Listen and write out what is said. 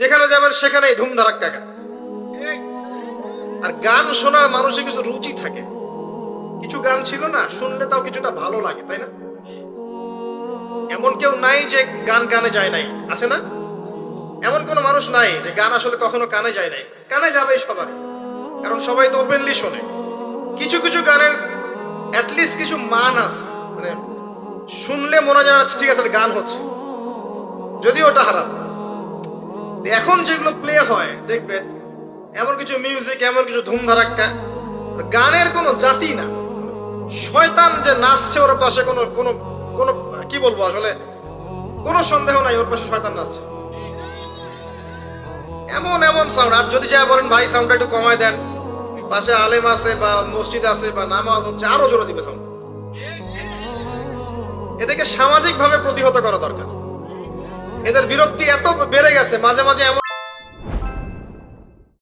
যেখানে যাবেন সেখানেই ধুম ধারাক্কা গান। আর গান শোনার মানুষের কিছু রুচি থাকে, কিছু গান ছিল না শুনলে তাও কিছুটা ভালো লাগে, তাই না? এমন কেউ নাই যে গান কানে যায় নাই, আছে না? এমন কোনো মানুষ নাই যে গান আসলে কখনো কানে যায় নাই। কানে যাবেই সবাই, কারণ সবাই তো ওপেনলি শোনে। কিছু কিছু গানের অ্যাটলিস্ট কিছু মান আছে, মানে শুনলে মনে হয় যাচ্ছে ঠিক আছে গান হচ্ছে, যদিও ওটা হারাম। এখন যেগুলো প্লে হয় দেখবে এমন কিছু মিউজিক, এমন কিছু ধুমধারাক্কা, গানের কোনো জাতি না। শয়তান যে নাচছে ওর পাশে কোনো কোনো কোনো কি বলবো, আসলে কোনো সন্দেহ নাই ওর পাশে শয়তান নাচছে। এমন এমন সাউন্ড, আর যদি যা বলেন ভাই সাউন্ডটা একটু কমায় দেন, পাশে আলেম আছে বা মসজিদ আছে বা নামাজ হচ্ছে, আরো জোরে দিবে সাউন্ড। এদেরকে সামাজিক ভাবে প্রতিহত করা দরকার। এদের বিরক্তি এত বেড়ে গেছে, মাঝে মাঝে এমন